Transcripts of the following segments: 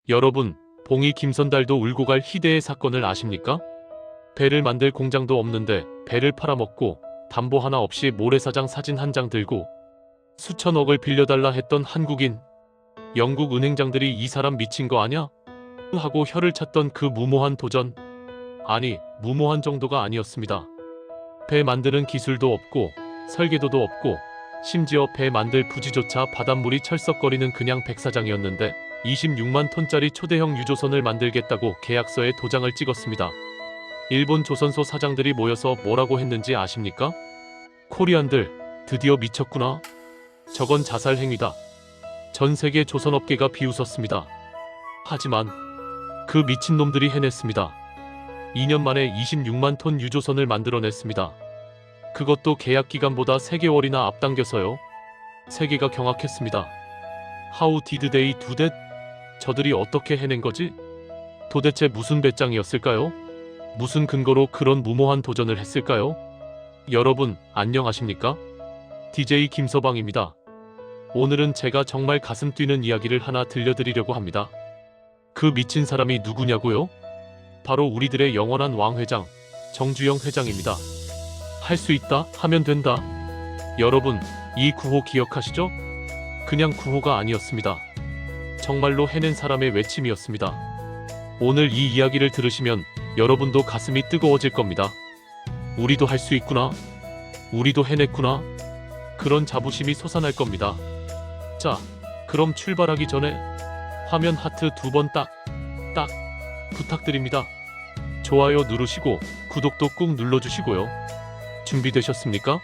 여러분, 봉이 김선달도 울고 갈 희대의 사건을 아십니까? 배를 만들 공장도 없는데 배를 팔아먹고 담보 하나 없이 모래사장 사진 한 장 들고 수천억을 빌려달라 했던 한국인. 영국 은행장들이 이 사람 미친 거 아냐? 하고 혀를 찼던 그 무모한 도전. 아니, 무모한 정도가 아니었습니다. 배 만드는 기술도 없고 설계도도 없고 심지어 배 만들 부지조차 바닷물이 철썩거리는 그냥 백사장이었는데 26만 톤짜리 초대형 유조선을 만들겠다고 계약서에 도장을 찍었습니다. 일본 조선소 사장들이 모여서 뭐라고 했는지 아십니까? 코리안들, 드디어 미쳤구나. 저건 자살 행위다. 전 세계 조선업계가 비웃었습니다. 하지만 그 미친놈들이 해냈습니다. 2년 만에 26만 톤 유조선을 만들어냈습니다. 그것도 계약 기간보다 3개월이나 앞당겨서요. 세계가 경악했습니다. How did they do that? 저들이 어떻게 해낸 거지? 도대체 무슨 배짱이었을까요? 무슨 근거로 그런 무모한 도전을 했을까요? 여러분, 안녕하십니까? DJ 김서방입니다. 오늘은 제가 정말 가슴 뛰는 이야기를 하나 들려드리려고 합니다. 그 미친 사람이 누구냐고요? 바로 우리들의 영원한 왕회장, 정주영 회장입니다. 할 수 있다 하면 된다. 여러분, 이 구호 기억하시죠? 그냥 구호가 아니었습니다. 정말로 해낸 사람의 외침이었습니다. 오늘 이 이야기를 들으시면 여러분도 가슴이 뜨거워질 겁니다. 우리도 할 수 있구나. 우리도 해냈구나. 그런 자부심이 솟아날 겁니다. 자, 그럼 출발하기 전에 화면 하트 2번 딱 부탁드립니다. 좋아요 누르시고 구독도 꾹 눌러주시고요. 준비되셨습니까?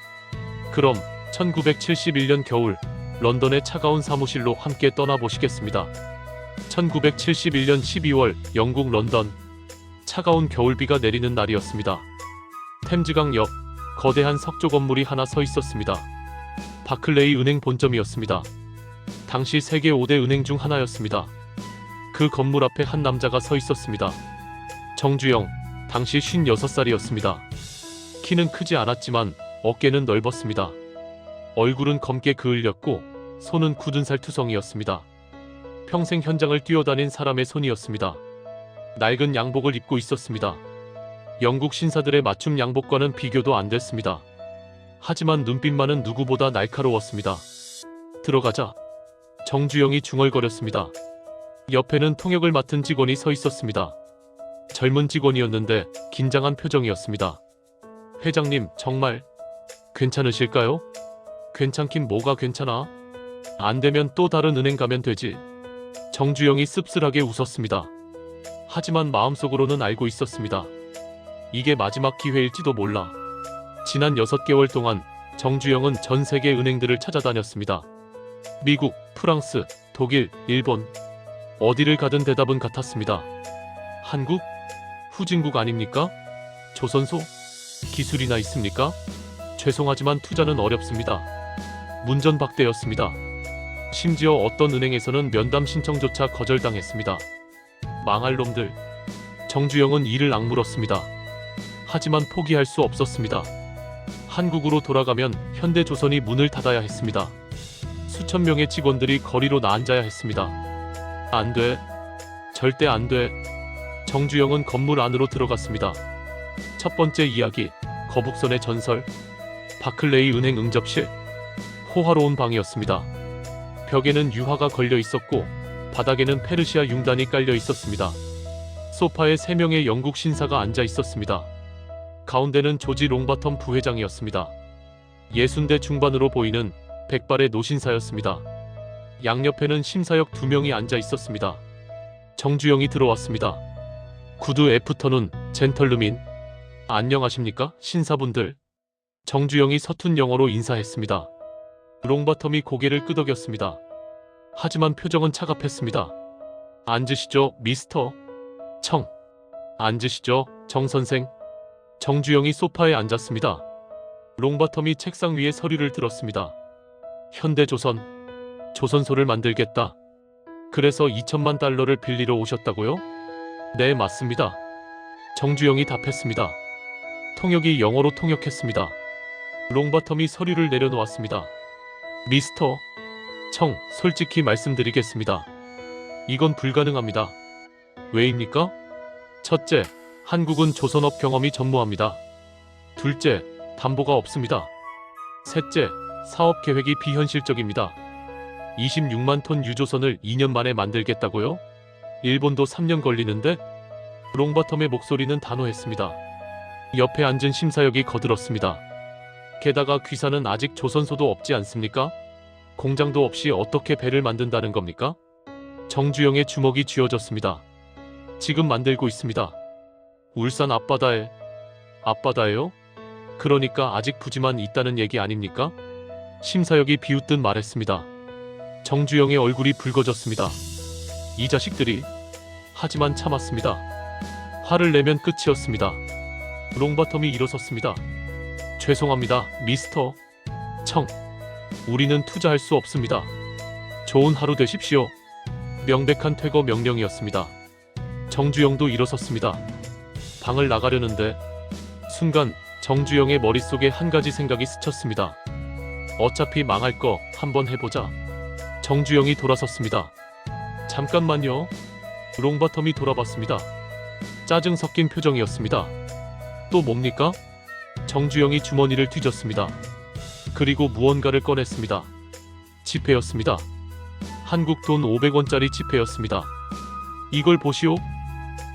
그럼 1971년 겨울 런던의 차가운 사무실로 함께 떠나보시겠습니다. 1971년 12월 영국 런던. 차가운 겨울비가 내리는 날이었습니다. 템즈강 옆 거대한 석조 건물이 하나 서 있었습니다. 바클레이 은행 본점이었습니다. 당시 세계 5대 은행 중 하나였습니다. 그 건물 앞에 한 남자가 서 있었습니다. 정주영, 당시 56살이었습니다. 키는 크지 않았지만 어깨는 넓었습니다. 얼굴은 검게 그을렸고 손은 굳은 살 투성이었습니다. 평생 현장을 뛰어다닌 사람의 손이었습니다. 낡은 양복을 입고 있었습니다. 영국 신사들의 맞춤 양복과는 비교도 안 됐습니다. 하지만 눈빛만은 누구보다 날카로웠습니다. 들어가자. 정주영이 중얼거렸습니다. 옆에는 통역을 맡은 직원이 서 있었습니다. 젊은 직원이었는데 긴장한 표정이었습니다. 회장님, 정말 괜찮으실까요? 괜찮긴 뭐가 괜찮아? 안 되면 또 다른 은행 가면 되지. 정주영이 씁쓸하게 웃었습니다. 하지만 마음속으로는 알고 있었습니다. 이게 마지막 기회일지도 몰라. 지난 6개월 동안 정주영은 전 세계 은행들을 찾아다녔습니다. 미국, 프랑스, 독일, 일본. 어디를 가든 대답은 같았습니다. 한국? 후진국 아닙니까? 조선소? 기술이나 있습니까? 죄송하지만 투자는 어렵습니다. 문전박대였습니다. 심지어 어떤 은행에서는 면담 신청조차 거절당했습니다. 망할 놈들. 정주영은 이를 악물었습니다. 하지만 포기할 수 없었습니다. 한국으로 돌아가면 현대조선이 문을 닫아야 했습니다. 수천 명의 직원들이 거리로 나앉아야 했습니다. 안 돼. 절대 안 돼. 정주영은 건물 안으로 들어갔습니다. 첫 번째 이야기, 거북선의 전설. 바클레이 은행 응접실. 호화로운 방이었습니다. 벽에는 유화가 걸려 있었고 바닥에는 페르시아 융단이 깔려 있었습니다. 소파에 3명의 영국 신사가 앉아 있었습니다. 가운데는 조지 롱바텀 부회장이었습니다. 60대 중반으로 보이는 백발의 노신사였습니다. 양옆에는 심사역 2명이 앉아 있었습니다. 정주영이 들어왔습니다. 구두 애프터눈, 젠털루민. 안녕하십니까, 신사분들. 정주영이 서툰 영어로 인사했습니다. 롱바텀이 고개를 끄덕였습니다. 하지만 표정은 차갑했습니다. 앉으시죠, 미스터 청. 앉으시죠, 정 선생. 정주영이 소파에 앉았습니다. 롱바텀이 책상 위에 서류를 들었습니다. 현대조선, 조선소를 만들겠다. 그래서 2천만 달러를 빌리러 오셨다고요? 네, 맞습니다. 정주영이 답했습니다. 통역이 영어로 통역했습니다. 롱바텀이 서류를 내려놓았습니다. 미스터 청, 솔직히 말씀드리겠습니다. 이건 불가능합니다. 왜입니까? 첫째, 한국은 조선업 경험이 전무합니다. 둘째, 담보가 없습니다. 셋째, 사업 계획이 비현실적입니다. 26만 톤 유조선을 2년 만에 만들겠다고요? 일본도 3년 걸리는데? 롱바텀의 목소리는 단호했습니다. 옆에 앉은 심사역이 거들었습니다. 게다가 귀사는 아직 조선소도 없지 않습니까? 공장도 없이 어떻게 배를 만든다는 겁니까? 정주영의 주먹이 쥐어졌습니다. 지금 만들고 있습니다. 울산 앞바다에. 앞바다에요? 그러니까 아직 부지만 있다는 얘기 아닙니까? 심사역이 비웃듯 말했습니다. 정주영의 얼굴이 붉어졌습니다. 이 자식들이. 하지만 참았습니다. 화를 내면 끝이었습니다. 롱바텀이 일어섰습니다. 죄송합니다, 미스터 청. 우리는 투자할 수 없습니다. 좋은 하루 되십시오. 명백한 퇴거 명령이었습니다. 정주영도 일어섰습니다. 방을 나가려는데 순간 정주영의 머릿속에 한 가지 생각이 스쳤습니다. 어차피 망할 거 한번 해보자. 정주영이 돌아섰습니다. 잠깐만요. 롱바텀이 돌아봤습니다. 짜증 섞인 표정이었습니다. 또 뭡니까? 정주영이 주머니를 뒤졌습니다. 그리고 무언가를 꺼냈습니다. 지폐였습니다. 한국 돈 500원짜리 지폐였습니다. 이걸 보시오.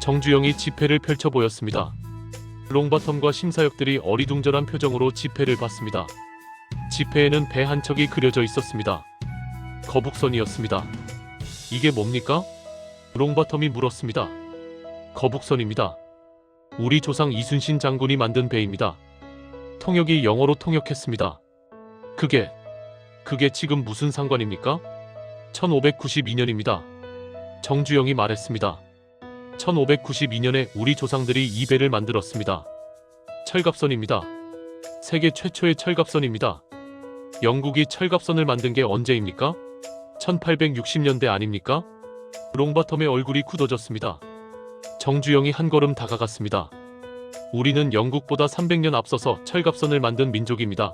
정주영이 지폐를 펼쳐 보였습니다. 롱바텀과 심사역들이 어리둥절한 표정으로 지폐를 봤습니다. 지폐에는 배 한 척이 그려져 있었습니다. 거북선이었습니다. 이게 뭡니까? 롱바텀이 물었습니다. 거북선입니다. 우리 조상 이순신 장군이 만든 배입니다. 통역이 영어로 통역했습니다. 그게 지금 무슨 상관입니까? 1592년입니다. 정주영이 말했습니다. 1592년에 우리 조상들이 이 배를 만들었습니다. 철갑선입니다. 세계 최초의 철갑선입니다. 영국이 철갑선을 만든 게 언제입니까? 1860년대 아닙니까? 롱바텀의 얼굴이 굳어졌습니다. 정주영이 한 걸음 다가갔습니다. 우리는 영국보다 300년 앞서서 철갑선을 만든 민족입니다.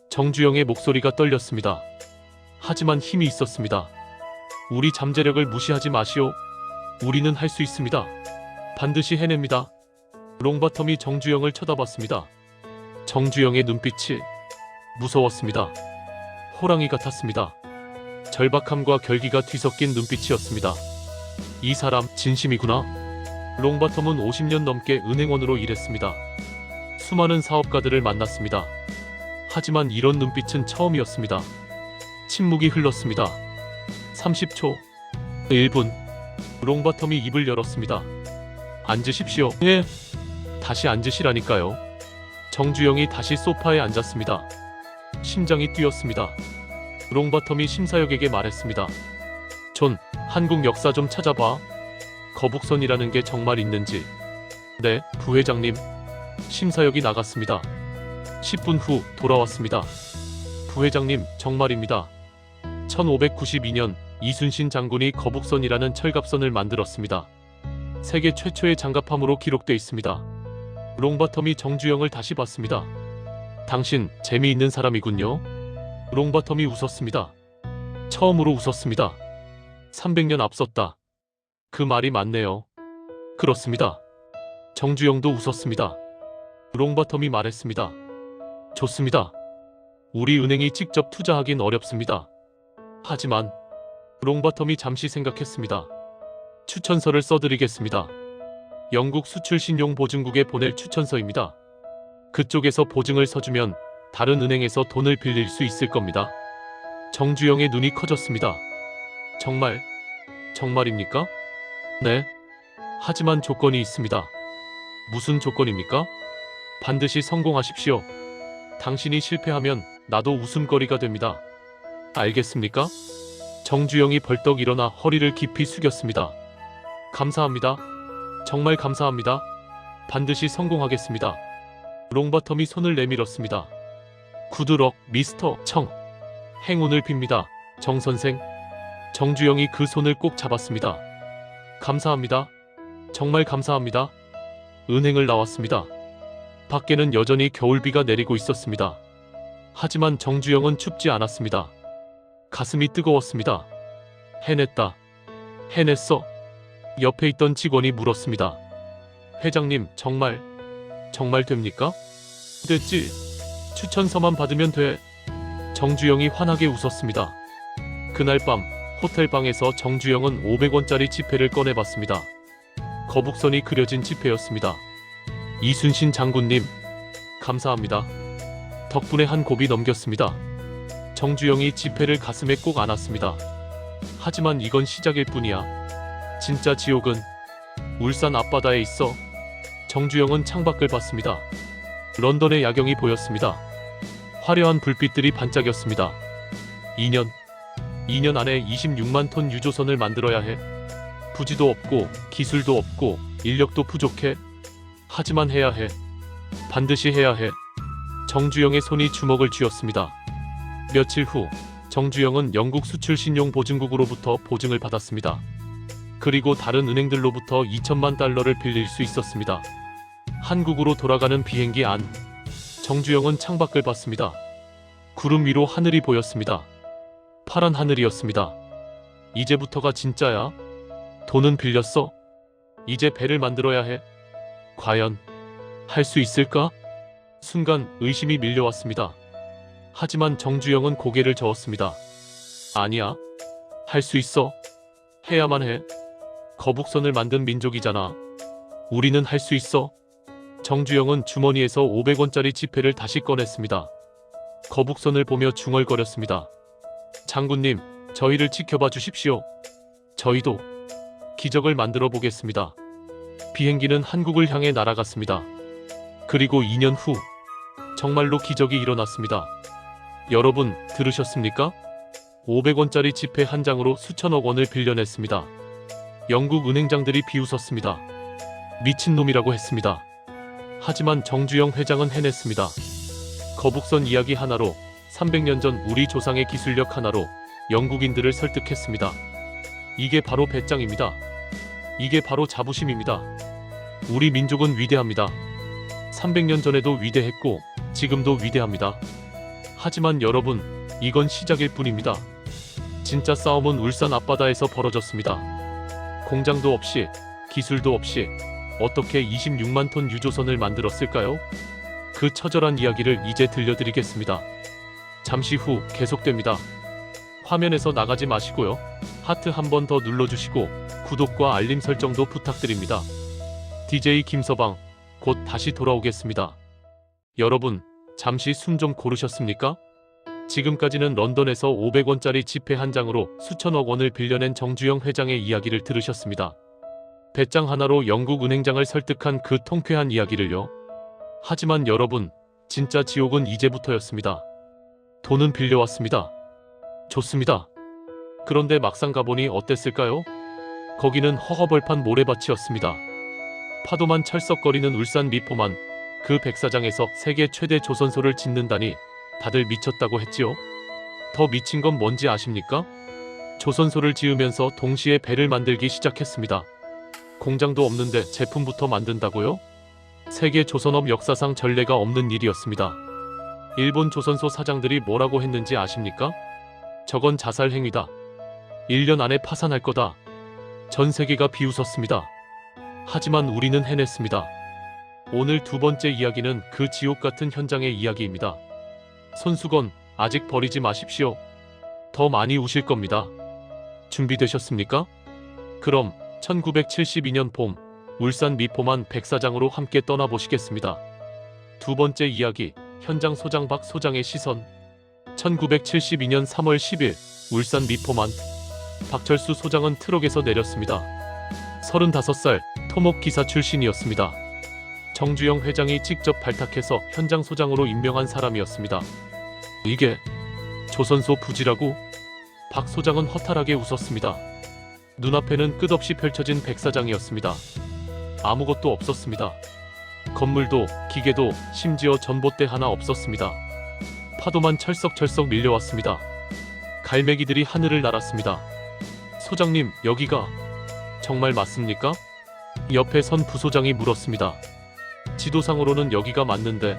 정주영의 목소리가 떨렸습니다. 하지만 힘이 있었습니다. 우리 잠재력을 무시하지 마시오. 우리는 할 수 있습니다. 반드시 해냅니다. 롱바텀이 정주영을 쳐다봤습니다. 정주영의 눈빛이 무서웠습니다. 호랑이 같았습니다. 절박함과 결기가 뒤섞인 눈빛이었습니다. 이 사람 진심이구나. 롱바텀은 50년 넘게 은행원으로 일했습니다. 수많은 사업가들을 만났습니다. 하지만 이런 눈빛은 처음이었습니다. 침묵이 흘렀습니다. 30초, 1분. 롱바텀이 입을 열었습니다. 앉으십시오. 예. 다시 앉으시라니까요. 정주영이 다시 소파에 앉았습니다. 심장이 뛰었습니다. 롱바텀이 심사역에게 말했습니다. 존, 한국 역사 좀 찾아봐. 거북선이라는 게 정말 있는지. 네, 부회장님. 심사역이 나갔습니다. 10분 후 돌아왔습니다. 부회장님, 정말입니다. 1592년 이순신 장군이 거북선이라는 철갑선을 만들었습니다. 세계 최초의 장갑함으로 기록돼 있습니다. 롱바텀이 정주영을 다시 봤습니다. 당신 재미있는 사람이군요. 롱바텀이 웃었습니다. 처음으로 웃었습니다. 300년 앞섰다. 그 말이 맞네요. 그렇습니다. 정주영도 웃었습니다. 롱바텀이 말했습니다. 좋습니다. 우리 은행이 직접 투자하긴 어렵습니다. 하지만 롱바텀이 잠시 생각했습니다. 추천서를 써드리겠습니다. 영국 수출신용보증국에 보낼 추천서입니다. 그쪽에서 보증을 서주면 다른 은행에서 돈을 빌릴 수 있을 겁니다. 정주영의 눈이 커졌습니다. 정말입니까? 네. 하지만 조건이 있습니다. 무슨 조건입니까? 반드시 성공하십시오. 당신이 실패하면 나도 웃음거리가 됩니다. 알겠습니까? 정주영이 벌떡 일어나 허리를 깊이 숙였습니다. 감사합니다. 정말 감사합니다. 반드시 성공하겠습니다. 롱바텀이 손을 내밀었습니다. 구드럭 미스터 청. 행운을 빕니다. 정 선생. 정주영이 그 손을 꼭 잡았습니다. 감사합니다. 정말 감사합니다. 은행을 나왔습니다. 밖에는 여전히 겨울비가 내리고 있었습니다. 하지만 정주영은 춥지 않았습니다. 가슴이 뜨거웠습니다. 해냈다. 해냈어? 옆에 있던 직원이 물었습니다. 회장님, 정말 됩니까? 됐지. 추천서만 받으면 돼. 정주영이 환하게 웃었습니다. 그날 밤 호텔 방에서 정주영은 500원짜리 지폐를 꺼내봤습니다. 거북선이 그려진 지폐였습니다. 이순신 장군님, 감사합니다. 덕분에 한 곱이 넘겼습니다. 정주영이 지폐를 가슴에 꼭 안았습니다. 하지만 이건 시작일 뿐이야. 진짜 지옥은 울산 앞바다에 있어. 정주영은 창밖을 봤습니다. 런던의 야경이 보였습니다. 화려한 불빛들이 반짝였습니다. 2년 안에 26만 톤 유조선을 만들어야 해. 부지도 없고 기술도 없고 인력도 부족해. 하지만 해야 해. 반드시 해야 해. 정주영의 손이 주먹을 쥐었습니다. 며칠 후 정주영은 영국 수출 신용 보증국으로부터 보증을 받았습니다. 그리고 다른 은행들로부터 2천만 달러를 빌릴 수 있었습니다. 한국으로 돌아가는 비행기 안. 정주영은 창밖을 봤습니다. 구름 위로 하늘이 보였습니다. 파란 하늘이었습니다. 이제부터가 진짜야. 돈은 빌렸어. 이제 배를 만들어야 해. 과연 할 수 있을까? 순간 의심이 밀려왔습니다. 하지만 정주영은 고개를 저었습니다. 아니야. 할 수 있어. 해야만 해. 거북선을 만든 민족이잖아. 우리는 할 수 있어. 정주영은 주머니에서 500원짜리 지폐를 다시 꺼냈습니다. 거북선을 보며 중얼거렸습니다. 장군님, 저희를 지켜봐 주십시오. 저희도 기적을 만들어 보겠습니다. 비행기는 한국을 향해 날아갔습니다. 그리고 2년 후 정말로 기적이 일어났습니다. 여러분 들으셨습니까? 500원짜리 지폐 한 장으로 수천억 원을 빌려냈습니다. 영국 은행장들이 비웃었습니다. 미친놈이라고 했습니다. 하지만 정주영 회장은 해냈습니다. 거북선 이야기 하나로, 300년 전 우리 조상의 기술력 하나로 영국인들을 설득했습니다. 이게 바로 배짱입니다. 이게 바로 자부심입니다. 우리 민족은 위대합니다. 300년 전에도 위대했고 지금도 위대합니다. 하지만 여러분, 이건 시작일 뿐입니다. 진짜 싸움은 울산 앞바다에서 벌어졌습니다. 공장도 없이, 기술도 없이 어떻게 26만 톤 유조선을 만들었을까요? 그 처절한 이야기를 이제 들려드리겠습니다. 잠시 후 계속됩니다. 화면에서 나가지 마시고요. 하트 한 번 더 눌러주시고 구독과 알림 설정도 부탁드립니다. DJ 김서방, 곧 다시 돌아오겠습니다. 여러분, 잠시 숨 좀 고르셨습니까? 지금까지는 런던에서 500원짜리 지폐 한 장으로 수천억 원을 빌려낸 정주영 회장의 이야기를 들으셨습니다. 배짱 하나로 영국 은행장을 설득한 그 통쾌한 이야기를요. 하지만 여러분, 진짜 지옥은 이제부터였습니다. 돈은 빌려왔습니다. 좋습니다. 그런데 막상 가보니 어땠을까요? 거기는 허허벌판 모래밭이었습니다. 파도만 철썩거리는 울산 미포만, 그 백사장에서 세계 최대 조선소를 짓는다니 다들 미쳤다고 했지요. 더 미친 건 뭔지 아십니까? 조선소를 지으면서 동시에 배를 만들기 시작했습니다. 공장도 없는데 제품부터 만든다고요? 세계 조선업 역사상 전례가 없는 일이었습니다. 일본 조선소 사장들이 뭐라고 했는지 아십니까? 저건 자살 행위다. 1년 안에 파산할 거다. 전 세계가 비웃었습니다. 하지만 우리는 해냈습니다. 오늘 두 번째 이야기는 그 지옥 같은 현장의 이야기입니다. 손수건, 아직 버리지 마십시오. 더 많이 우실 겁니다. 준비되셨습니까? 그럼 1972년 봄, 울산 미포만 백사장으로 함께 떠나보시겠습니다. 두 번째 이야기, 현장 소장 박 소장의 시선. 1972년 3월 10일, 울산 미포만. 박철수 소장은 트럭에서 내렸습니다. 35살, 토목기사 출신이었습니다. 정주영 회장이 직접 발탁해서 현장 소장으로 임명한 사람이었습니다. 이게 조선소 부지라고? 박 소장은 허탈하게 웃었습니다. 눈앞에는 끝없이 펼쳐진 백사장이었습니다. 아무것도 없었습니다. 건물도, 기계도, 심지어 전봇대 하나 없었습니다. 파도만 철썩철썩 밀려왔습니다. 갈매기들이 하늘을 날았습니다. 소장님, 여기가 정말 맞습니까? 옆에 선 부소장이 물었습니다. 지도상으로는 여기가 맞는데.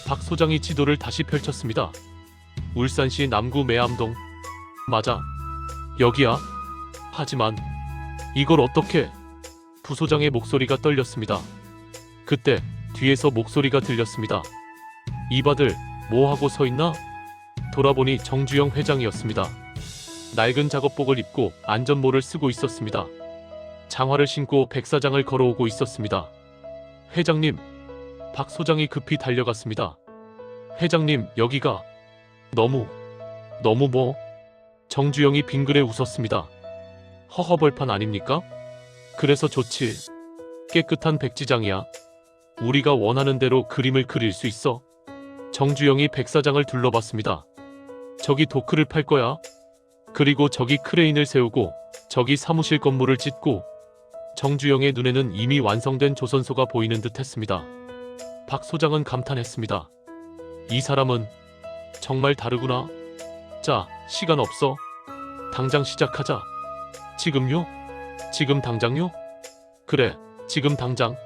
박 소장이 지도를 다시 펼쳤습니다. 울산시 남구 매암동. 맞아. 여기야. 하지만 이걸 어떻게? 부소장의 목소리가 떨렸습니다. 그때 뒤에서 목소리가 들렸습니다. 이바들 뭐하고 서있나? 돌아보니 정주영 회장이었습니다. 낡은 작업복을 입고 안전모를 쓰고 있었습니다. 장화를 신고 백 사장을 걸어오고 있었습니다. 회장님, 박 소장이 급히 달려갔습니다. 회장님, 여기가 너무 뭐? 정주영이 빙그레 웃었습니다. 허허벌판 아닙니까? 그래서 좋지. 깨끗한 백지장이야. 우리가 원하는 대로 그림을 그릴 수 있어. 정주영이 백 사장을 둘러봤습니다. 저기 도크를 팔 거야. 그리고 저기 크레인을 세우고 저기 사무실 건물을 짓고. 정주영의 눈에는 이미 완성된 조선소가 보이는 듯 했습니다. 박 소장은 감탄했습니다. 이 사람은 정말 다르구나. 자, 시간 없어. 당장 시작하자. 지금요? 지금 당장요? 그래, 지금 당장.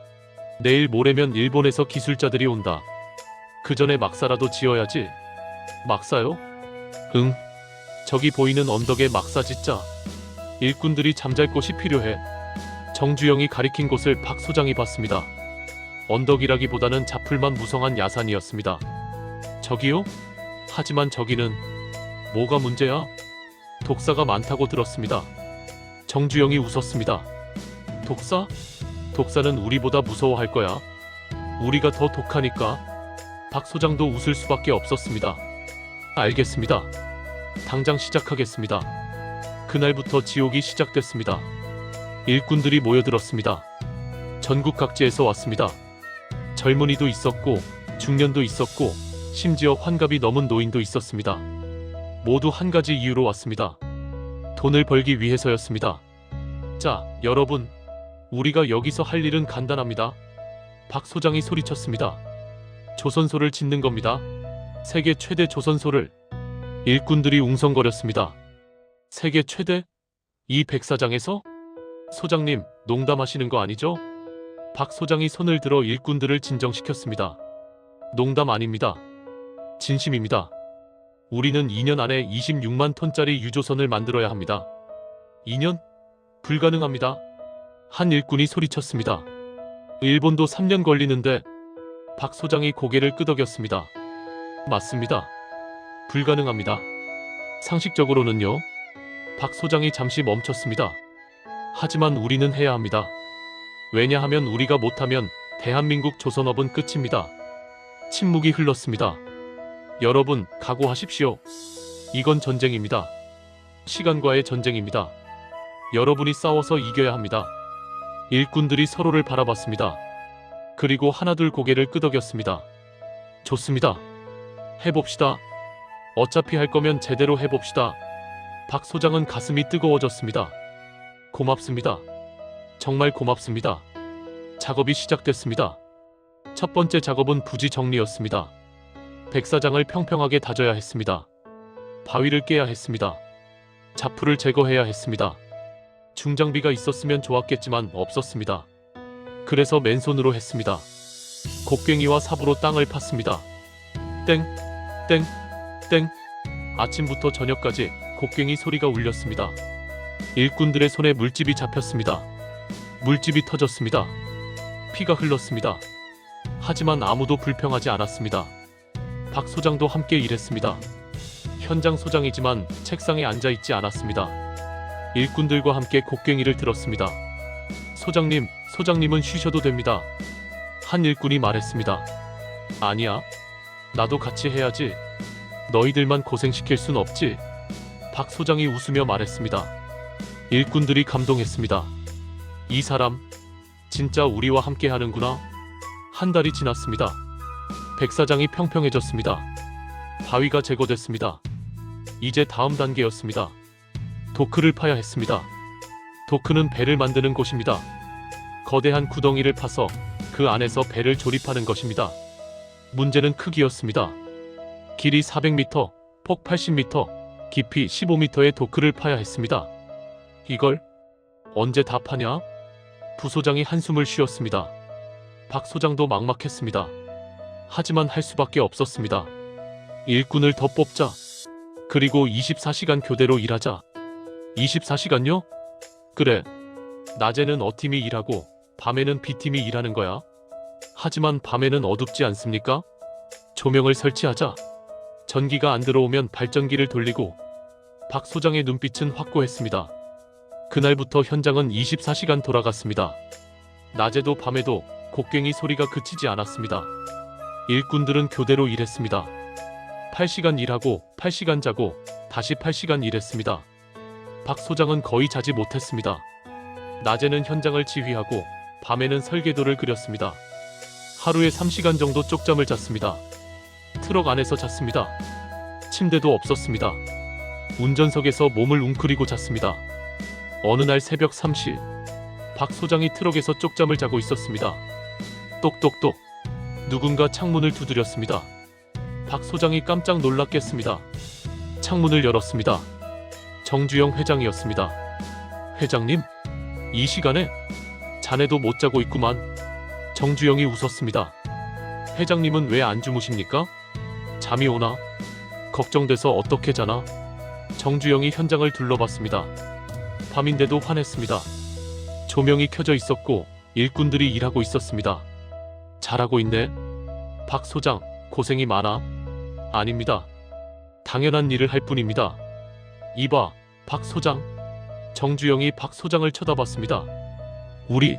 내일 모레면 일본에서 기술자들이 온다. 그 전에 막사라도 지어야지. 막사요? 응. 저기 보이는 언덕에 막사 짓자. 일꾼들이 잠잘 곳이 필요해. 정주영이 가리킨 곳을 박 소장이 봤습니다. 언덕이라기보다는 자풀만 무성한 야산이었습니다. 저기요? 하지만 저기는 뭐가 문제야? 독사가 많다고 들었습니다. 정주영이 웃었습니다. 독사? 독사는 우리보다 무서워할 거야. 우리가 더 독하니까. 박 소장도 웃을 수밖에 없었습니다. 알겠습니다. 당장 시작하겠습니다. 그날부터 지옥이 시작됐습니다. 일꾼들이 모여들었습니다. 전국 각지에서 왔습니다. 젊은이도 있었고 중년도 있었고 심지어 환갑이 넘은 노인도 있었습니다. 모두 한 가지 이유로 왔습니다. 돈을 벌기 위해서였습니다. 자, 여러분, 우리가 여기서 할 일은 간단합니다. 박 소장이 소리쳤습니다. 조선소를 짓는 겁니다. 세계 최대 조선소를. 일꾼들이 웅성거렸습니다. 세계 최대? 이 백사장에서? 소장님, 농담하시는 거 아니죠? 박 소장이 손을 들어 일꾼들을 진정시켰습니다. 농담 아닙니다. 진심입니다. 우리는 2년 안에 26만 톤짜리 유조선을 만들어야 합니다. 2년? 불가능합니다. 한 일꾼이 소리쳤습니다. 일본도 3년 걸리는데. 박 소장이 고개를 끄덕였습니다. 맞습니다. 불가능합니다. 상식적으로는요. 박 소장이 잠시 멈췄습니다. 하지만 우리는 해야 합니다. 왜냐하면 우리가 못하면 대한민국 조선업은 끝입니다. 침묵이 흘렀습니다. 여러분, 각오하십시오. 이건 전쟁입니다. 시간과의 전쟁입니다. 여러분이 싸워서 이겨야 합니다. 일꾼들이 서로를 바라봤습니다. 그리고 하나둘 고개를 끄덕였습니다. 좋습니다. 해봅시다. 어차피 할 거면 제대로 해봅시다. 박 소장은 가슴이 뜨거워졌습니다. 고맙습니다. 정말 고맙습니다. 작업이 시작됐습니다. 첫 번째 작업은 부지 정리였습니다. 백사장을 평평하게 다져야 했습니다. 바위를 깨야 했습니다. 자풀을 제거해야 했습니다. 중장비가 있었으면 좋았겠지만 없었습니다. 그래서 맨손으로 했습니다. 곡괭이와 삽으로 땅을 팠습니다. 땡, 땡, 땡. 아침부터 저녁까지 곡괭이 소리가 울렸습니다. 일꾼들의 손에 물집이 잡혔습니다. 물집이 터졌습니다. 피가 흘렀습니다. 하지만 아무도 불평하지 않았습니다. 박 소장도 함께 일했습니다. 현장 소장이지만 책상에 앉아있지 않았습니다. 일꾼들과 함께 곡괭이를 들었습니다. 소장님은 쉬셔도 됩니다. 한 일꾼이 말했습니다. 아니야. 나도 같이 해야지. 너희들만 고생시킬 순 없지. 박 소장이 웃으며 말했습니다. 일꾼들이 감동했습니다. 이 사람 진짜 우리와 함께 하는구나. 한 달이 지났습니다. 백사장이 평평해졌습니다. 바위가 제거됐습니다. 이제 다음 단계였습니다. 도크를 파야 했습니다. 도크는 배를 만드는 곳입니다. 거대한 구덩이를 파서 그 안에서 배를 조립하는 것입니다. 문제는 크기였습니다. 길이 400m, 폭 80m, 깊이 15m의 도크를 파야 했습니다. 이걸 언제 다 파냐? 부소장이 한숨을 쉬었습니다. 박 소장도 막막했습니다. 하지만 할 수밖에 없었습니다. 일꾼을 더 뽑자. 그리고 24시간 교대로 일하자. 24시간요? 그래. 낮에는 A팀이 일하고 밤에는 B팀이 일하는 거야. 하지만 밤에는 어둡지 않습니까? 조명을 설치하자. 전기가 안 들어오면 발전기를 돌리고 박 소장의 눈빛은 확고했습니다. 그날부터 현장은 24시간 돌아갔습니다. 낮에도 밤에도 곡괭이 소리가 그치지 않았습니다. 일꾼들은 교대로 일했습니다. 8시간 일하고 8시간 자고 다시 8시간 일했습니다. 박 소장은 거의 자지 못했습니다. 낮에는 현장을 지휘하고 밤에는 설계도를 그렸습니다. 하루에 3시간 정도 쪽잠을 잤습니다. 트럭 안에서 잤습니다. 침대도 없었습니다. 운전석에서 몸을 웅크리고 잤습니다. 어느 날 새벽 3시, 박 소장이 트럭에서 쪽잠을 자고 있었습니다. 똑똑똑. 누군가 창문을 두드렸습니다. 박 소장이 깜짝 놀랐겠습니다. 창문을 열었습니다. 정주영 회장이었습니다. 회장님, 이 시간에? 자네도 못 자고 있구만. 정주영이 웃었습니다. 회장님은 왜 안 주무십니까? 잠이 오나? 걱정돼서 어떻게 자나? 정주영이 현장을 둘러봤습니다. 밤인데도 환했습니다. 조명이 켜져 있었고 일꾼들이 일하고 있었습니다. 잘하고 있네. 박 소장, 고생이 많아. 아닙니다. 당연한 일을 할 뿐입니다. 이봐, 박 소장. 정주영이 박 소장을 쳐다봤습니다. 우리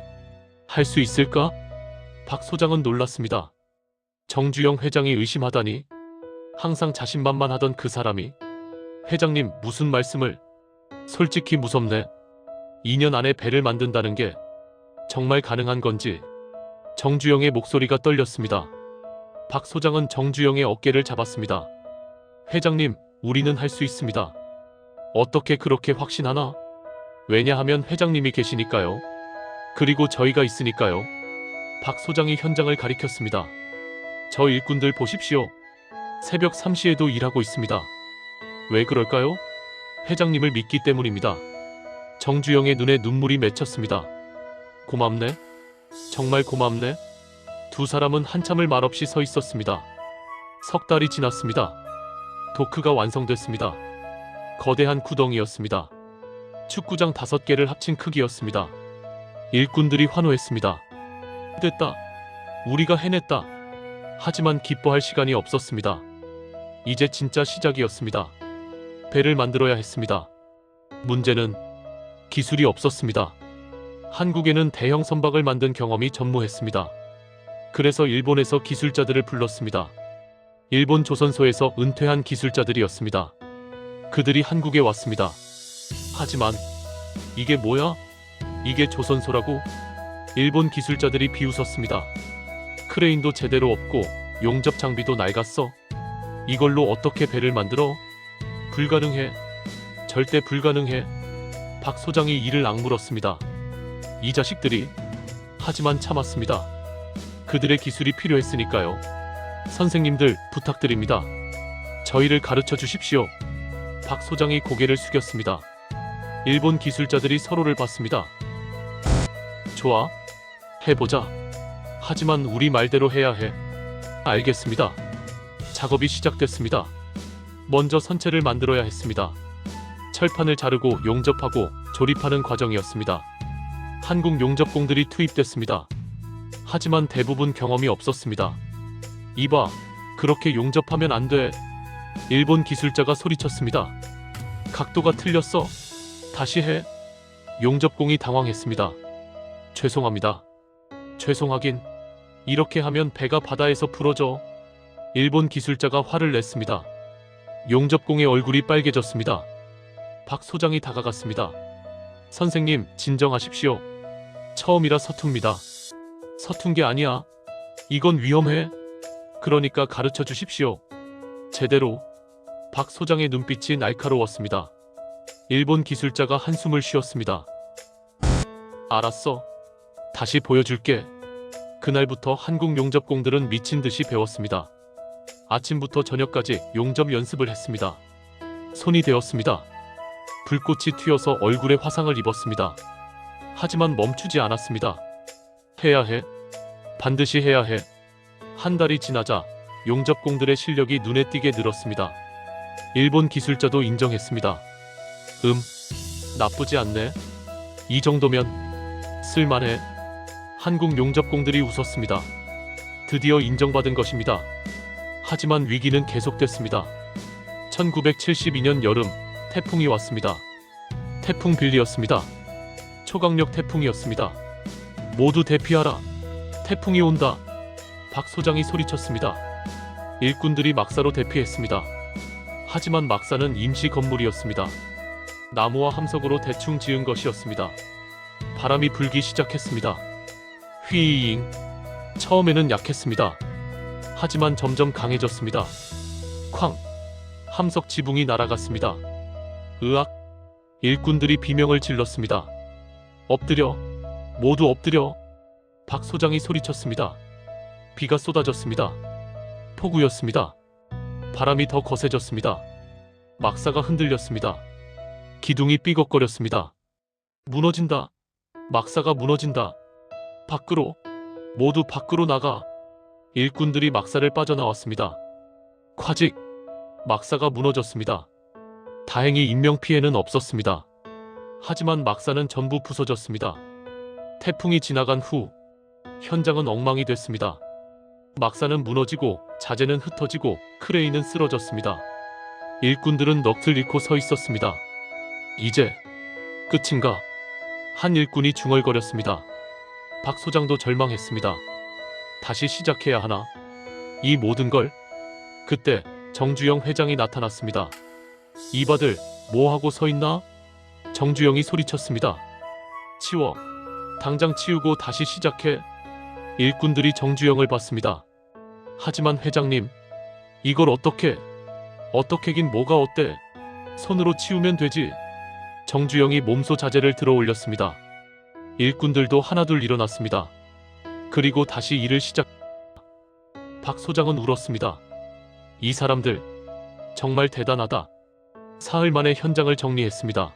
할 수 있을까? 박 소장은 놀랐습니다. 정주영 회장이 의심하다니. 항상 자신만만하던 그 사람이. 회장님, 무슨 말씀을. 솔직히 무섭네. 2년 안에 배를 만든다는 게 정말 가능한 건지. 정주영의 목소리가 떨렸습니다. 박 소장은 정주영의 어깨를 잡았습니다. 회장님, 우리는 할 수 있습니다. 어떻게 그렇게 확신하나? 왜냐하면 회장님이 계시니까요. 그리고 저희가 있으니까요. 박 소장이 현장을 가리켰습니다. 저 일꾼들 보십시오. 새벽 3시에도 일하고 있습니다. 왜 그럴까요? 회장님을 믿기 때문입니다. 정주영의 눈에 눈물이 맺혔습니다. 고맙네. 정말 고맙네. 두 사람은 한참을 말없이 서 있었습니다. 석 달이 지났습니다. 도크가 완성됐습니다. 거대한 구덩이였습니다. 축구장 5개를 합친 크기였습니다. 일꾼들이 환호했습니다. 됐다. 우리가 해냈다. 하지만 기뻐할 시간이 없었습니다. 이제 진짜 시작이었습니다. 배를 만들어야 했습니다. 문제는 기술이 없었습니다. 한국에는 대형 선박을 만든 경험이 전무했습니다. 그래서 일본에서 기술자들을 불렀습니다. 일본 조선소에서 은퇴한 기술자들이었습니다. 그들이 한국에 왔습니다. 하지만 이게 뭐야? 이게 조선소라고? 일본 기술자들이 비웃었습니다. 크레인도 제대로 없고 용접 장비도 낡았어. 이걸로 어떻게 배를 만들어? 불가능해. 절대 불가능해. 박 소장이 이를 악물었습니다. 이 자식들이. 하지만 참았습니다. 그들의 기술이 필요했으니까요. 선생님들, 부탁드립니다. 저희를 가르쳐 주십시오. 박 소장이 고개를 숙였습니다. 일본 기술자들이 서로를 봤습니다. 좋아. 해보자. 하지만 우리 말대로 해야 해. 알겠습니다. 작업이 시작됐습니다. 먼저 선체를 만들어야 했습니다. 철판을 자르고 용접하고 조립하는 과정이었습니다. 한국 용접공들이 투입됐습니다. 하지만 대부분 경험이 없었습니다. 이봐, 그렇게 용접하면 안 돼. 일본 기술자가 소리쳤습니다. 각도가 틀렸어. 다시 해. 용접공이 당황했습니다. 죄송합니다. 죄송하긴. 이렇게 하면 배가 바다에서 부러져. 일본 기술자가 화를 냈습니다. 용접공의 얼굴이 빨개졌습니다. 박 소장이 다가갔습니다. 선생님, 진정하십시오. 처음이라 서툽니다. 서툰 게 아니야. 이건 위험해. 그러니까 가르쳐 주십시오. 제대로. 박 소장의 눈빛이 날카로웠습니다. 일본 기술자가 한숨을 쉬었습니다. 알았어. 다시 보여줄게. 그날부터 한국 용접공들은 미친 듯이 배웠습니다. 아침부터 저녁까지 용접 연습을 했습니다. 손이 데었습니다. 불꽃이 튀어서 얼굴에 화상을 입었습니다. 하지만 멈추지 않았습니다. 해야 해. 반드시 해야 해. 한 달이 지나자 용접공들의 실력이 눈에 띄게 늘었습니다. 일본 기술자도 인정했습니다. 나쁘지 않네. 이 정도면. 쓸만해. 한국 용접공들이 웃었습니다. 드디어 인정받은 것입니다. 하지만 위기는 계속됐습니다. 1972년 여름, 태풍이 왔습니다. 태풍 빌리였습니다. 초강력 태풍이었습니다. 모두 대피하라. 태풍이 온다. 박 소장이 소리쳤습니다. 일꾼들이 막사로 대피했습니다. 하지만 막사는 임시 건물이었습니다. 나무와 함석으로 대충 지은 것이었습니다. 바람이 불기 시작했습니다. 휘잉. 처음에는 약했습니다. 하지만 점점 강해졌습니다. 쾅. 함석 지붕이 날아갔습니다. 으악. 일꾼들이 비명을 질렀습니다. 엎드려. 모두 엎드려. 박 소장이 소리쳤습니다. 비가 쏟아졌습니다. 폭우였습니다. 바람이 더 거세졌습니다. 막사가 흔들렸습니다. 기둥이 삐걱거렸습니다. 무너진다. 막사가 무너진다. 밖으로. 모두 밖으로 나가. 일꾼들이 막사를 빠져나왔습니다. 콰직. 막사가 무너졌습니다. 다행히 인명피해는 없었습니다. 하지만 막사는 전부 부서졌습니다. 태풍이 지나간 후 현장은 엉망이 됐습니다. 막사는 무너지고 자재는 흩어지고 크레인은 쓰러졌습니다. 일꾼들은 넋을 잃고 서 있었습니다. 이제 끝인가? 한 일꾼이 중얼거렸습니다. 박 소장도 절망했습니다. 다시 시작해야 하나? 이 모든 걸? 그때 정주영 회장이 나타났습니다. 이바들 뭐하고 서 있나? 정주영이 소리쳤습니다. 치워. 당장 치우고 다시 시작해. 일꾼들이 정주영을 봤습니다. 하지만 회장님, 이걸 어떻게긴 뭐가 어때? 손으로 치우면 되지. 정주영이 몸소 자재를 들어 올렸습니다. 일꾼들도 하나둘 일어났습니다. 그리고 다시 일을 시작. 박 소장은 울었습니다. 이 사람들 정말 대단하다. 사흘 만에 현장을 정리했습니다.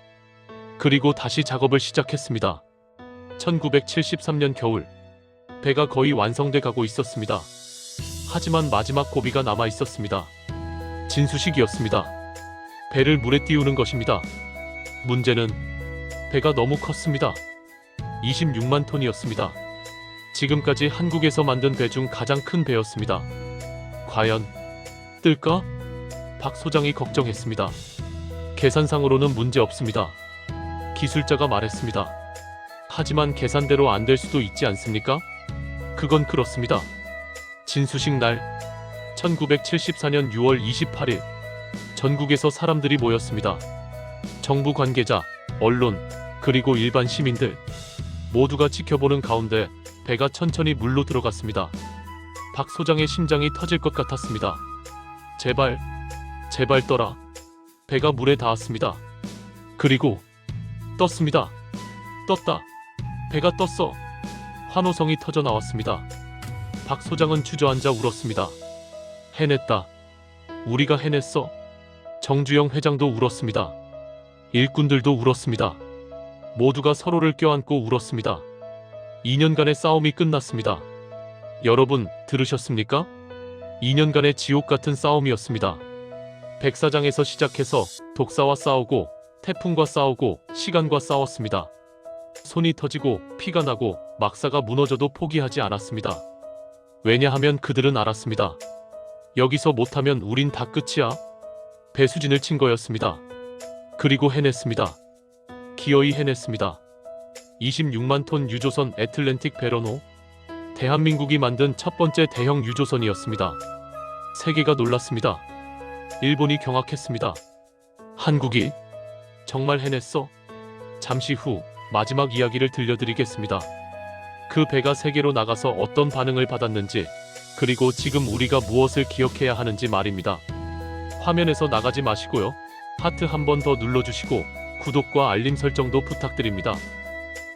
그리고 다시 작업을 시작했습니다. 1973년 겨울, 배가 거의 완성돼 가고 있었습니다. 하지만 마지막 고비가 남아 있었습니다. 진수식이었습니다. 배를 물에 띄우는 것입니다. 문제는 배가 너무 컸습니다. 26만 톤이었습니다. 지금까지 한국에서 만든 배 중 가장 큰 배였습니다. 과연 뜰까? 박 소장이 걱정했습니다. 계산상으로는 문제 없습니다. 기술자가 말했습니다. 하지만 계산대로 안 될 수도 있지 않습니까? 그건 그렇습니다. 진수식 날 1974년 6월 28일 전국에서 사람들이 모였습니다. 정부 관계자, 언론, 그리고 일반 시민들 모두가 지켜보는 가운데 배가 천천히 물로 들어갔습니다. 박 소장의 심장이 터질 것 같았습니다. 제발, 제발 떠라. 배가 물에 닿았습니다. 그리고 떴습니다. 떴다. 배가 떴어. 환호성이 터져 나왔습니다. 박 소장은 주저앉아 울었습니다. 해냈다. 우리가 해냈어. 정주영 회장도 울었습니다. 일꾼들도 울었습니다. 모두가 서로를 껴안고 울었습니다. 2년간의 싸움이 끝났습니다. 여러분, 들으셨습니까? 2년간의 지옥 같은 싸움이었습니다. 백사장에서 시작해서 독사와 싸우고 태풍과 싸우고 시간과 싸웠습니다. 손이 터지고 피가 나고 막사가 무너져도 포기하지 않았습니다. 왜냐하면 그들은 알았습니다. 여기서 못하면 우린 다 끝이야. 배수진을 친 거였습니다. 그리고 해냈습니다. 기어이 해냈습니다. 26만 톤 유조선 애틀랜틱 베러노. 대한민국이 만든 첫 번째 대형 유조선이었습니다. 세계가 놀랐습니다. 일본이 경악했습니다. 한국이 정말 해냈어? 잠시 후 마지막 이야기를 들려드리겠습니다. 그 배가 세계로 나가서 어떤 반응을 받았는지, 그리고 지금 우리가 무엇을 기억해야 하는지 말입니다. 화면에서 나가지 마시고요. 하트 한 번 더 눌러주시고 구독과 알림 설정도 부탁드립니다.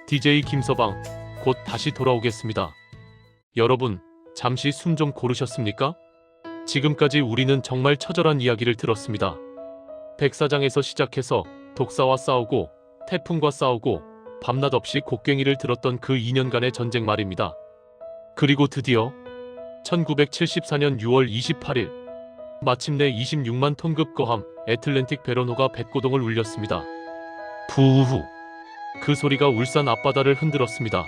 DJ 김서방, 곧 다시 돌아오겠습니다. 여러분, 잠시 숨 좀 고르셨습니까? 지금까지 우리는 정말 처절한 이야기를 들었습니다. 백사장에서 시작해서 독사와 싸우고 태풍과 싸우고 밤낮 없이 곡괭이를 들었던 그 2년간의 전쟁 말입니다. 그리고 드디어 1974년 6월 28일 마침내 26만 톤급 거함 애틀랜틱 베러노가 뱃고동을 울렸습니다. 부후. 그 소리가 울산 앞바다를 흔들었습니다.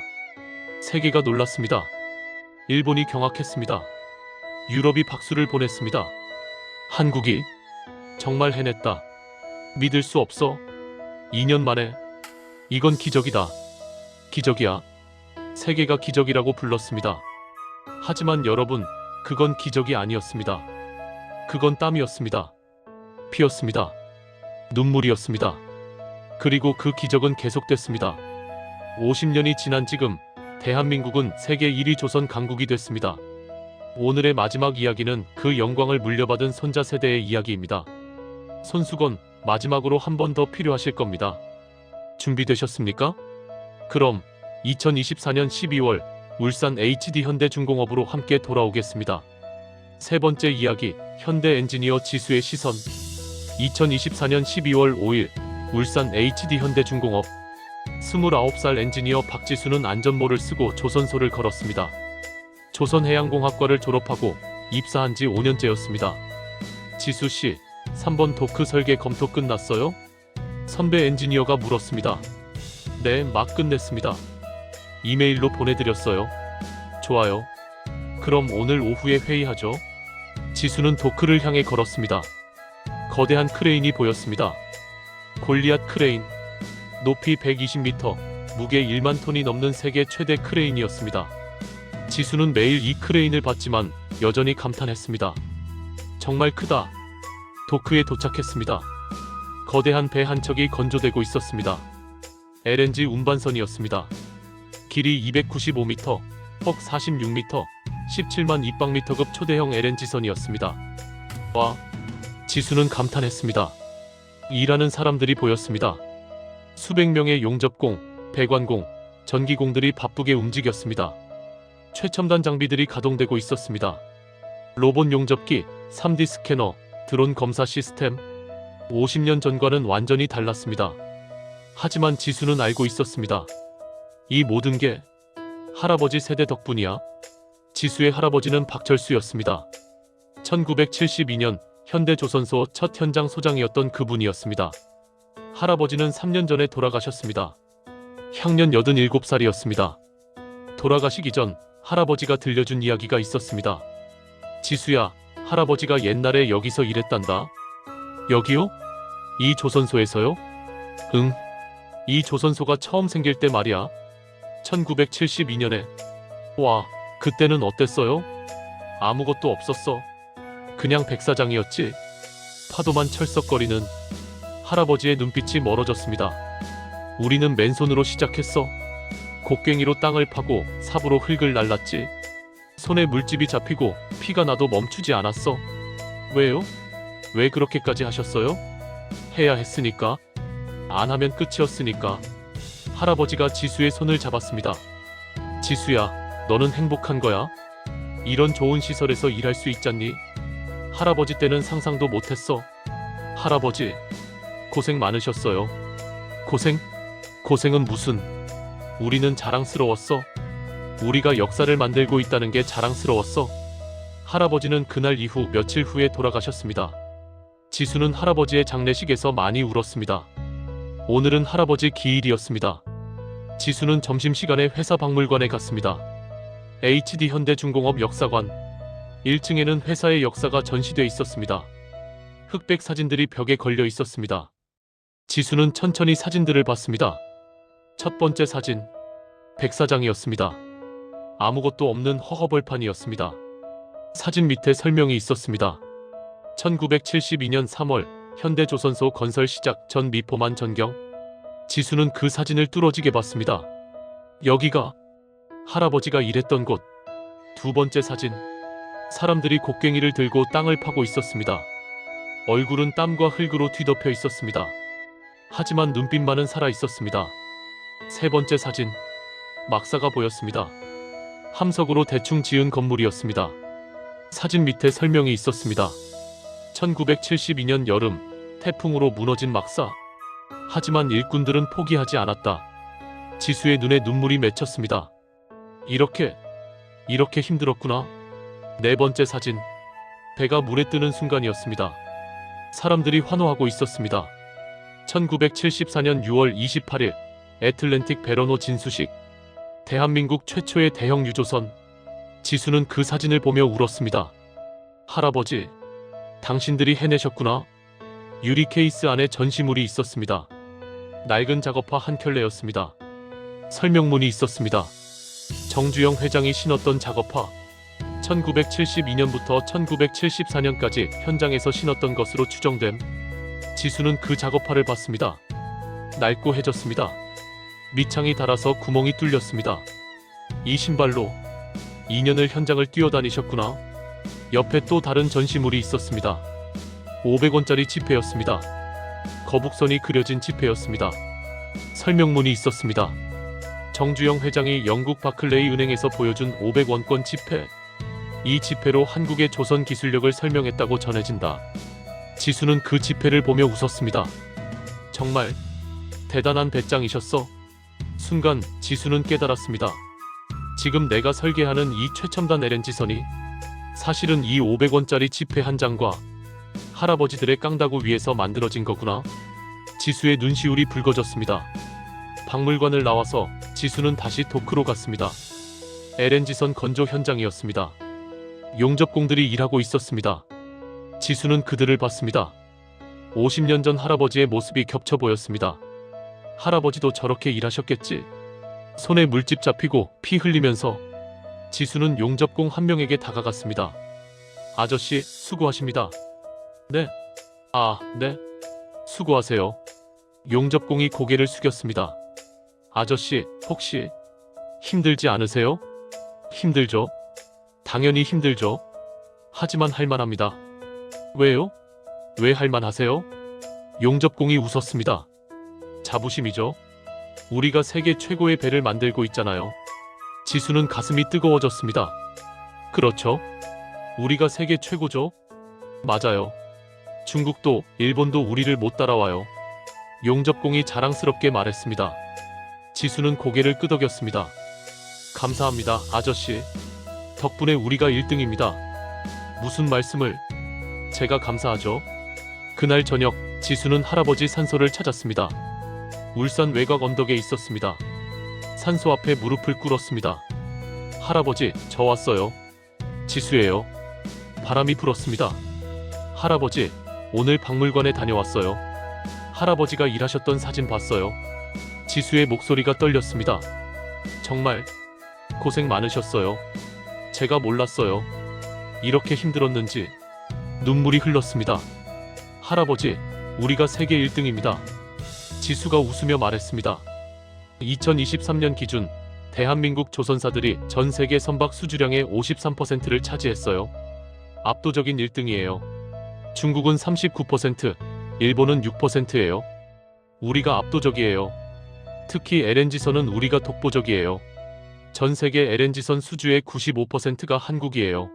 세계가 놀랐습니다. 일본이 경악했습니다. 유럽이 박수를 보냈습니다. 한국이 정말 해냈다. 믿을 수 없어. 2년 만에. 이건 기적이다. 기적이야. 세계가 기적이라고 불렀습니다. 하지만 여러분, 그건 기적이 아니었습니다. 그건 땀이었습니다. 피였습니다. 눈물이었습니다. 그리고 그 기적은 계속됐습니다. 50년이 지난 지금 대한민국은 세계 1위 조선 강국이 됐습니다. 오늘의 마지막 이야기는 그 영광을 물려받은 손자 세대의 이야기입니다. 손수건, 마지막으로 한 번 더 필요하실 겁니다. 준비되셨습니까? 그럼 2024년 12월 울산 HD현대중공업으로 함께 돌아오겠습니다. 세 번째 이야기, 현대 엔지니어 지수의 시선. 2024년 12월 5일 울산 HD현대중공업 29살 엔지니어 박지수는 안전모를 쓰고 조선소를 걸었습니다. 조선해양공학과를 졸업하고 입사한 지 5년째였습니다. 지수씨, 3번 도크 설계 검토 끝났어요? 선배 엔지니어가 물었습니다. 네, 막 끝냈습니다. 이메일로 보내드렸어요. 좋아요. 그럼 오늘 오후에 회의하죠. 지수는 도크를 향해 걸었습니다. 거대한 크레인이 보였습니다. 골리앗 크레인. 높이 120m, 무게 1만 톤이 넘는 세계 최대 크레인이었습니다. 지수는 매일 이 크레인을 봤지만 여전히 감탄했습니다. 정말 크다. 도크에 도착했습니다. 거대한 배 한 척이 건조되고 있었습니다. LNG 운반선이었습니다. 길이 295m, 폭 46m, 17만 입방미터급 초대형 LNG선이었습니다. 와! 지수는 감탄했습니다. 일하는 사람들이 보였습니다. 수백 명의 용접공, 배관공, 전기공들이 바쁘게 움직였습니다. 최첨단 장비들이 가동되고 있었습니다. 로봇 용접기, 3D 스캐너, 드론 검사 시스템. 50년 전과는 완전히 달랐습니다. 하지만 지수는 알고 있었습니다. 이 모든 게 할아버지 세대 덕분이야. 지수의 할아버지는 박철수였습니다. 1972년 현대조선소 첫 현장 소장이었던 그분이었습니다. 할아버지는 3년 전에 돌아가셨습니다. 향년 87살이었습니다. 돌아가시기 전 할아버지가 들려준 이야기가 있었습니다. 지수야, 할아버지가 옛날에 여기서 일했단다. 여기요? 이 조선소에서요? 응. 이 조선소가 처음 생길 때 말이야. 1972년에. 와, 그때는 어땠어요? 아무것도 없었어. 그냥 백사장이었지. 파도만 철썩거리는. 할아버지의 눈빛이 멀어졌습니다. 우리는 맨손으로 시작했어. 곡괭이로 땅을 파고 삽으로 흙을 날랐지. 손에 물집이 잡히고 피가 나도 멈추지 않았어. 왜요? 왜 그렇게까지 하셨어요? 해야 했으니까. 안 하면 끝이었으니까. 할아버지가 지수의 손을 잡았습니다. 지수야, 너는 행복한 거야? 이런 좋은 시설에서 일할 수 있잖니? 할아버지 때는 상상도 못했어. 할아버지, 고생 많으셨어요. 고생? 고생은 무슨? 우리는 자랑스러웠어. 우리가 역사를 만들고 있다는 게 자랑스러웠어. 할아버지는 그날 이후 며칠 후에 돌아가셨습니다. 지수는 할아버지의 장례식에서 많이 울었습니다. 오늘은 할아버지 기일이었습니다. 지수는 점심시간에 회사 박물관에 갔습니다. HD현대중공업 역사관. 1층에는 회사의 역사가 전시돼 있었습니다. 흑백 사진들이 벽에 걸려 있었습니다. 지수는 천천히 사진들을 봤습니다. 첫 번째 사진. 백사장이었습니다. 아무것도 없는 허허벌판이었습니다. 사진 밑에 설명이 있었습니다. 1972년 3월 현대조선소 건설 시작 전 미포만 전경. 지수는 그 사진을 뚫어지게 봤습니다. 여기가 할아버지가 일했던 곳. 두 번째 사진. 사람들이 곡괭이를 들고 땅을 파고 있었습니다. 얼굴은 땀과 흙으로 뒤덮여 있었습니다. 하지만 눈빛만은 살아 있었습니다. 세 번째 사진. 막사가 보였습니다. 함석으로 대충 지은 건물이었습니다. 사진 밑에 설명이 있었습니다. 1972년 여름, 태풍으로 무너진 막사. 하지만 일꾼들은 포기하지 않았다. 지수의 눈에 눈물이 맺혔습니다. 이렇게 힘들었구나. 네 번째 사진. 배가 물에 뜨는 순간이었습니다. 사람들이 환호하고 있었습니다. 1974년 6월 28일 애틀랜틱 베러노 진수식. 대한민국 최초의 대형 유조선. 지수는 그 사진을 보며 울었습니다. 할아버지, 당신들이 해내셨구나. 유리 케이스 안에 전시물이 있었습니다. 낡은 작업화 한 켤레였습니다. 설명문이 있었습니다. 정주영 회장이 신었던 작업화. 1972년부터 1974년까지 현장에서 신었던 것으로 추정됨. 지수는 그 작업화를 봤습니다. 낡고 해졌습니다. 밑창이 닳아서 구멍이 뚫렸습니다. 이 신발로 2년을 현장을 뛰어다니셨구나. 옆에 또 다른 전시물이 있었습니다. 500원짜리 지폐였습니다. 거북선이 그려진 지폐였습니다. 설명문이 있었습니다. 정주영 회장이 영국 바클레이 은행에서 보여준 500원권 지폐. 이 지폐로 한국의 조선 기술력을 설명했다고 전해진다. 지수는 그 지폐를 보며 웃었습니다. 정말 대단한 배짱이셨어. 순간 지수는 깨달았습니다. 지금 내가 설계하는 이 최첨단 LNG선이 사실은 이 500원짜리 지폐 한 장과 할아버지들의 깡다구 위에서 만들어진 거구나. 지수의 눈시울이 붉어졌습니다. 박물관을 나와서 지수는 다시 도크로 갔습니다. LNG선 건조 현장이었습니다. 용접공들이 일하고 있었습니다. 지수는 그들을 봤습니다. 50년 전 할아버지의 모습이 겹쳐 보였습니다. 할아버지도 저렇게 일하셨겠지. 손에 물집 잡히고 피 흘리면서 지수는 용접공 한 명에게 다가갔습니다. 아저씨, 수고하십니다. 네. 아, 네. 수고하세요. 용접공이 고개를 숙였습니다. 아저씨, 혹시 힘들지 않으세요? 힘들죠. 당연히 힘들죠. 하지만 할만합니다. 왜요? 왜 할만하세요? 용접공이 웃었습니다. 자부심이죠. 우리가 세계 최고의 배를 만들고 있잖아요. 지수는 가슴이 뜨거워졌습니다. 그렇죠. 우리가 세계 최고죠. 맞아요. 중국도 일본도 우리를 못 따라와요. 용접공이 자랑스럽게 말했습니다. 지수는 고개를 끄덕였습니다. 감사합니다, 아저씨. 덕분에 우리가 1등입니다. 무슨 말씀을. 제가 감사하죠. 그날 저녁 지수는 할아버지 산소를 찾았습니다. 울산 외곽 언덕에 있었습니다. 산소 앞에 무릎을 꿇었습니다. 할아버지, 저 왔어요. 지수예요. 바람이 불었습니다. 할아버지, 오늘 박물관에 다녀왔어요. 할아버지가 일하셨던 사진 봤어요. 지수의 목소리가 떨렸습니다. 정말 고생 많으셨어요. 제가 몰랐어요. 이렇게 힘들었는지. 눈물이 흘렀습니다. 할아버지, 우리가 세계 1등입니다. 지수가 웃으며 말했습니다. 2023년 기준 대한민국 조선사들이 전 세계 선박 수주량의 53%를 차지했어요. 압도적인 1등이에요. 중국은 39%, 일본은 6%예요. 우리가 압도적이에요. 특히 LNG선은 우리가 독보적이에요. 전 세계 LNG선 수주의 95%가 한국이에요.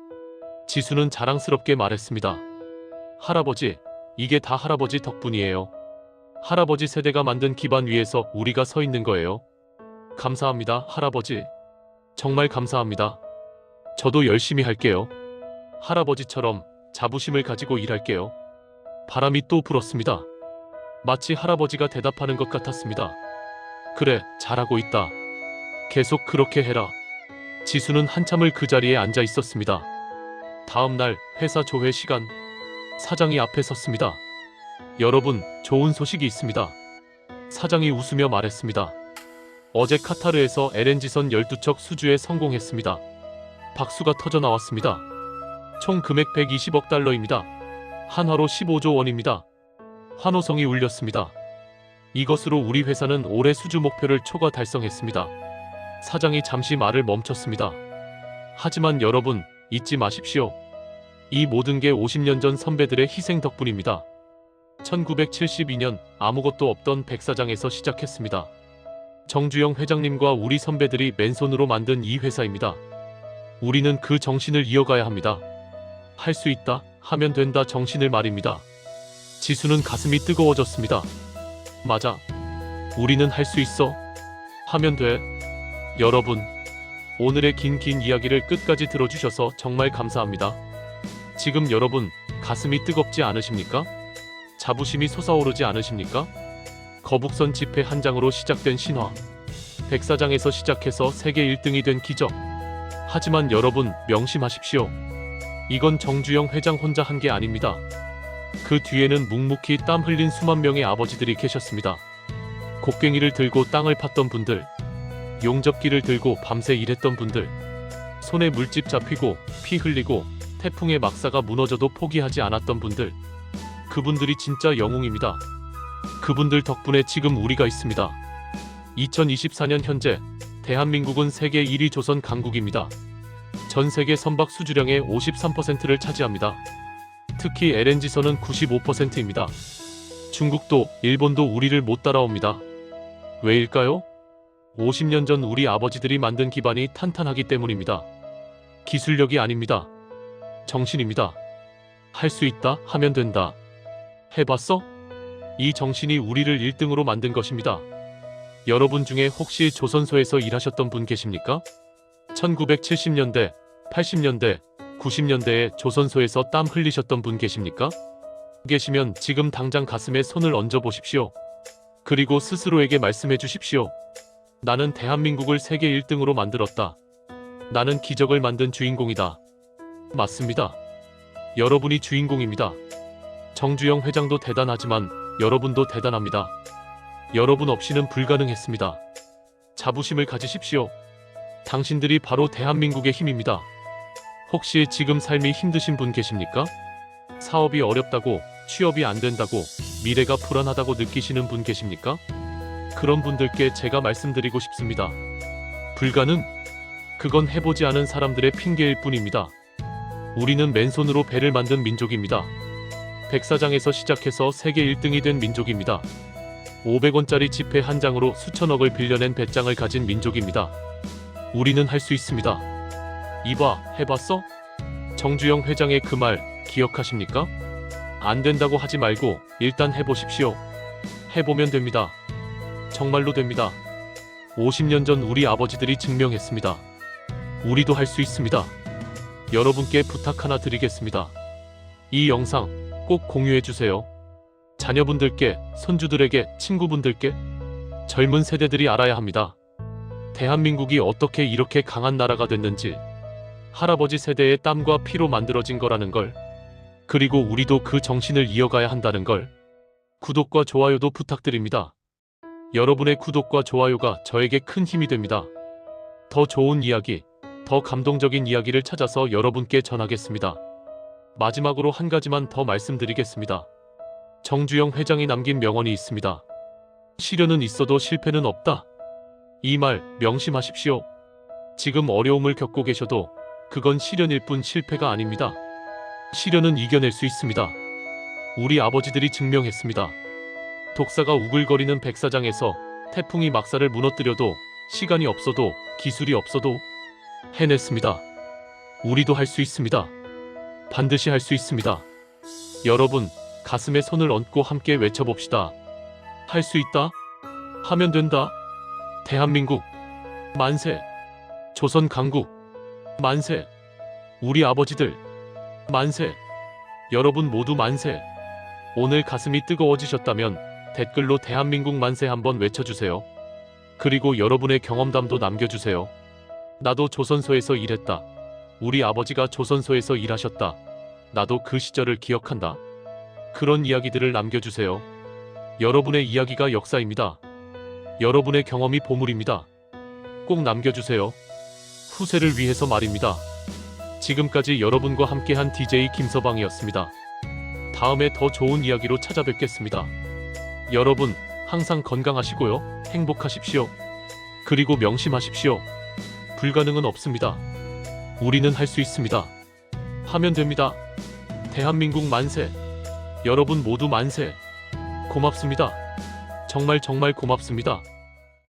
지수는 자랑스럽게 말했습니다. 할아버지, 이게 다 할아버지 덕분이에요. 할아버지 세대가 만든 기반 위에서 우리가 서 있는 거예요. 감사합니다, 할아버지. 정말 감사합니다. 저도 열심히 할게요. 할아버지처럼 자부심을 가지고 일할게요. 바람이 또 불었습니다. 마치 할아버지가 대답하는 것 같았습니다. 그래, 잘하고 있다. 계속 그렇게 해라. 지수는 한참을 그 자리에 앉아 있었습니다. 다음 날 회사 조회 시간. 사장이 앞에 섰습니다. 여러분, 좋은 소식이 있습니다. 사장이 웃으며 말했습니다. 어제 카타르에서 LNG선 12척 수주에 성공했습니다. 박수가 터져 나왔습니다. 총 금액 120억 달러입니다. 한화로 15조 원입니다. 환호성이 울렸습니다. 이것으로 우리 회사는 올해 수주 목표를 초과 달성했습니다. 사장이 잠시 말을 멈췄습니다. 하지만 여러분, 잊지 마십시오. 이 모든 게 50년 전 선배들의 희생 덕분입니다. 1972년 아무것도 없던 백사장에서 시작했습니다. 정주영 회장님과 우리 선배들이 맨손으로 만든 이 회사입니다. 우리는 그 정신을 이어가야 합니다. 할 수 있다, 하면 된다 정신을 말입니다. 지수는 가슴이 뜨거워졌습니다. 맞아. 우리는 할 수 있어. 하면 돼. 여러분, 오늘의 긴 이야기를 끝까지 들어주셔서 정말 감사합니다. 지금 여러분, 가슴이 뜨겁지 않으십니까? 자부심이 솟아오르지 않으십니까? 거북선 지폐 한 장으로 시작된 신화. 백사장에서 시작해서 세계 1등이 된 기적. 하지만 여러분 명심하십시오. 이건 정주영 회장 혼자 한 게 아닙니다. 그 뒤에는 묵묵히 땀 흘린 수만 명의 아버지들이 계셨습니다. 곡괭이를 들고 땅을 팠던 분들, 용접기를 들고 밤새 일했던 분들, 손에 물집 잡히고 피 흘리고 태풍의 막사가 무너져도 포기하지 않았던 분들, 그분들이 진짜 영웅입니다. 그분들 덕분에 지금 우리가 있습니다. 2024년 현재 대한민국은 세계 1위 조선 강국입니다. 전 세계 선박 수주량의 53%를 차지합니다. 특히 LNG선은 95%입니다. 중국도 일본도 우리를 못 따라옵니다. 왜일까요? 50년 전 우리 아버지들이 만든 기반이 탄탄하기 때문입니다. 기술력이 아닙니다. 정신입니다. 할 수 있다 하면 된다. 해봤어? 이 정신이 우리를 1등으로 만든 것입니다. 여러분 중에 혹시 조선소에서 일하셨던 분 계십니까? 1970년대, 80년대, 90년대에 조선소에서 땀 흘리셨던 분 계십니까? 계시면 지금 당장 가슴에 손을 얹어 보십시오. 그리고 스스로에게 말씀해 주십시오. 나는 대한민국을 세계 1등으로 만들었다. 나는 기적을 만든 주인공이다. 맞습니다. 여러분이 주인공입니다. 정주영 회장도 대단하지만 여러분도 대단합니다. 여러분 없이는 불가능했습니다. 자부심을 가지십시오. 당신들이 바로 대한민국의 힘입니다. 혹시 지금 삶이 힘드신 분 계십니까? 사업이 어렵다고, 취업이 안 된다고, 미래가 불안하다고 느끼시는 분 계십니까? 그런 분들께 제가 말씀드리고 싶습니다. 불가능? 그건 해보지 않은 사람들의 핑계일 뿐입니다. 우리는 맨손으로 배를 만든 민족입니다. 백사장에서 시작해서 세계 1등이 된 민족입니다. 500원짜리 지폐 한 장으로 수천억을 빌려낸 배짱을 가진 민족입니다. 우리는 할 수 있습니다. 이봐, 해봤어? 정주영 회장의 그 말 기억하십니까? 안 된다고 하지 말고 일단 해보십시오. 해보면 됩니다. 정말로 됩니다. 50년 전 우리 아버지들이 증명했습니다. 우리도 할 수 있습니다. 여러분께 부탁 하나 드리겠습니다. 이 영상 꼭 공유해주세요. 자녀분들께, 손주들에게, 친구분들께, 젊은 세대들이 알아야 합니다. 대한민국이 어떻게 이렇게 강한 나라가 됐는지, 할아버지 세대의 땀과 피로 만들어진 거라는 걸, 그리고 우리도 그 정신을 이어가야 한다는 걸. 구독과 좋아요도 부탁드립니다. 여러분의 구독과 좋아요가 저에게 큰 힘이 됩니다. 더 좋은 이야기, 더 감동적인 이야기를 찾아서 여러분께 전하겠습니다. 마지막으로 한 가지만 더 말씀드리겠습니다. 정주영 회장이 남긴 명언이 있습니다. 시련은 있어도 실패는 없다. 이 말 명심하십시오. 지금 어려움을 겪고 계셔도 그건 시련일 뿐 실패가 아닙니다. 시련은 이겨낼 수 있습니다. 우리 아버지들이 증명했습니다. 독사가 우글거리는 백사장에서 태풍이 막사를 무너뜨려도, 시간이 없어도, 기술이 없어도 해냈습니다. 우리도 할 수 있습니다. 반드시 할 수 있습니다. 여러분, 가슴에 손을 얹고 함께 외쳐봅시다. 할 수 있다. 하면 된다. 대한민국 만세. 조선 강국 만세. 우리 아버지들 만세. 여러분 모두 만세. 오늘 가슴이 뜨거워지셨다면 댓글로 대한민국 만세 한번 외쳐주세요. 그리고 여러분의 경험담도 남겨주세요. 나도 조선소에서 일했다. 우리 아버지가 조선소에서 일하셨다. 나도 그 시절을 기억한다. 그런 이야기들을 남겨주세요. 여러분의 이야기가 역사입니다. 여러분의 경험이 보물입니다. 꼭 남겨주세요. 후세를 위해서 말입니다. 지금까지 여러분과 함께한 DJ 김서방이었습니다. 다음에 더 좋은 이야기로 찾아뵙겠습니다. 여러분, 항상 건강하시고요. 행복하십시오. 그리고 명심하십시오. 불가능은 없습니다. 우리는 할 수 있습니다. 하면 됩니다. 대한민국 만세. 여러분 모두 만세. 고맙습니다. 정말 고맙습니다.